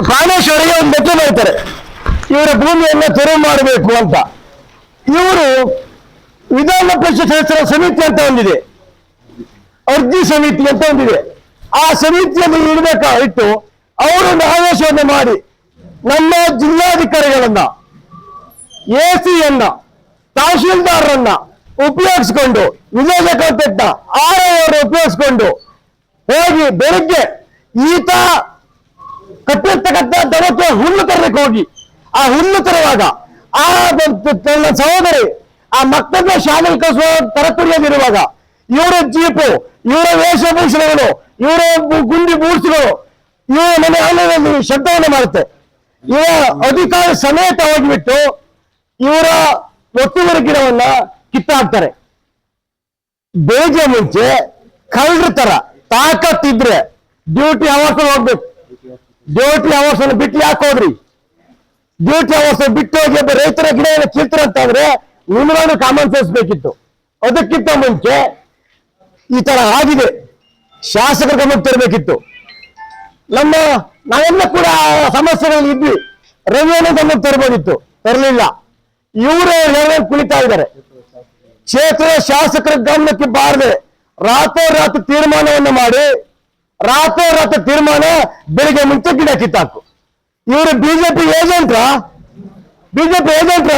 ಪ್ರಾಣೇಶ್ವರಿಗೆ ಒಂದು ಲೆಟರ್ ಬರೀತಾರೆ, ಇವರ ಭೂಮಿಯನ್ನ ತೆರವು ಮಾಡಬೇಕು ಅಂತ. ಇವರು ವಿಧಾನ ಪರಿಷತ್ ಸದಸ್ಯರ ಸಮಿತಿ ಅಂತ ಒಂದಿದೆ, ಅರ್ಜಿ ಸಮಿತಿ ಅಂತ ಒಂದಿದೆ. ಆ ಸಮಿತಿಯಲ್ಲಿ ಇಟ್ಟು ಅವರು ಒಂದು ಆದೇಶವನ್ನು ಮಾಡಿ ನಮ್ಮ ಜಿಲ್ಲಾಧಿಕಾರಿಗಳನ್ನ, ಎಸಿಯನ್ನ, ತಹಶೀಲ್ದಾರರನ್ನ ಉಪಯೋಗಿಸಿಕೊಂಡು, ವಿಲೇಜ್ ಅಕೌಂಟೆಂಟ್ ಅವರು ಉಪಯೋಗಿಸಿಕೊಂಡು ಹೋಗಿ ಬೆಳಿಗ್ಗೆ ಈತ ಕಟ್ಟಿರ್ತಕ್ಕಂಥ ದನಕ್ಕೆ ಹುಲ್ಲು ತರಲಿಕ್ಕೆ ಹೋಗಿ ಆ ಹುಲ್ಲು ತರುವಾಗ ಆ ತನ್ನ ಸಹೋದರಿ ಆ ಮಕ್ಕಳನ್ನ ಶಾಲೆಗೆ ಕಳಿಸುವ ತರತುರಿಯಲ್ಲಿರುವಾಗ ಇವರ ಜೀಪು, ಇವರ ವೇಷಭೂಷಣಗಳು, ಇವರ ಗುಂಡಿ ಬೂಟ್ಸ್ಗಳು ಇವರ ಮನೆ ಆಲಯದಲ್ಲಿ ಶಬ್ದವನ್ನು ಮಾಡುತ್ತೆ. ಇವರ ಅಧಿಕಾರಿ ಸಮೇತ ಹೋಗಿಬಿಟ್ಟು ಇವರ ಒತ್ತುವರಿ ಗಿಡವನ್ನ ಕಿತ್ತಾಕ್ತಾರೆ. ಬೆಳಿಗ್ಗೆ ಮುಂಚೆ ಕಳ್ಳರ ತರ ತಾಕತ್ತಿದ್ರೆ ಡ್ಯೂಟಿ ಅವರ್ಸ್ ಹೋಗ್ಬೇಕು. ಡ್ಯೂಟಿ ಅವರ್ಸ್ ಅನ್ನು ಬಿಟ್ಟು ಯಾಕೆ ಹೋದ್ರಿ? ಡ್ಯೂಟಿ ಅವರ್ಸ್ ಬಿಟ್ಟು ಹೋಗಿ ರೈತರ ಗಿಡವನ್ನು ಕಿತ್ತರಂತಂದ್ರೆ ನಿಮ್ಗೂ ಕಾಮನ್ ಸೆನ್ಸ್ ಬೇಕಿತ್ತು. ಅದಕ್ಕಿಂತ ಮುಂಚೆ ಈ ತರ ಆಗಿದೆ, ಶಾಸಕರ ಗಮನಕ್ಕೆ ತರಬೇಕಿತ್ತು. ನಾವೆಲ್ಲ ಕೂಡ ಸಮಸ್ಯೆಗಳಲ್ಲಿ ಇದ್ವಿ, ರವಿಯನ್ನು ಗಮನಕ್ಕೆ ತರಬಹುದಿತ್ತು, ತರಲಿಲ್ಲ. ಇವರು ಕುಳಿತಾ ಇದ್ದಾರೆ. ಕ್ಷೇತ್ರದ ಶಾಸಕರ ಗಮನಕ್ಕೆ ಬಾರದೆ ರಾತ್ರೋರಾತ್ರಿ ತೀರ್ಮಾನವನ್ನು ಮಾಡಿ, ರಾತ್ರೋರಾತ್ರಿ ತೀರ್ಮಾನ ಬೆಳಿಗ್ಗೆ ಮುಂಚೆ ಗಿಡ ಕಿತ್ತಾಕು. ಇವರು ಬಿಜೆಪಿ ಏಜೆಂಟ್ರ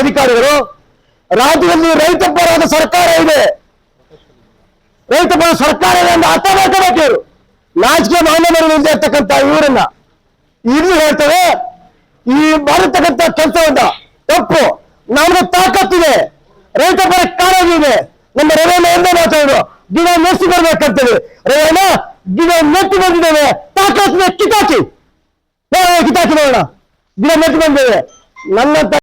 ಅಧಿಕಾರಿಗಳು. ರಾಜ್ಯದಲ್ಲಿ ರೈತ ಪರವಾದ ಸರ್ಕಾರ ಇದೆ, ರೈತ ಪರ ಸರ್ಕಾರ ಇದೆ ಅಂತ ಅರ್ಥ ಮಾಡ್ಕೋಬೇಕು. ಇವರು ನಾಚಿಕೆ ಮಾನವರು ಇರ್ತಕ್ಕಂಥ ಇವರನ್ನ ಇಲ್ಲಿ ಹೇಳ್ತಾರೆ, ಈ ಮಾಡತಕ್ಕಂಥ ಕೆಲಸವನ್ನ ತಪ್ಪು. ನಮ್ಗೆ ತಾಕತ್ತಿದೆ, ರೈತ ಪರ ಕಾಳಜಿದೆ. ನಮ್ಮ ರವೇನ ಎಂದ ಮಾತಾಡೋದು ಗಿಡ ನೆಸಿ ಬರ್ಬೇಕಂತೇಳಿ, ರವೇನ ಗಿಡ ನೆತ್ತಿ ಬಂದಿದ್ದೇವೆ, ತಾಕತ್ತಿದೆ, ಕಿತ್ತಾಕಿ ನೋಡೋಣ. ಗಿಡ ನೆತ್ತಿ ಬಂದಿದ್ದೇವೆ. ನನ್ನ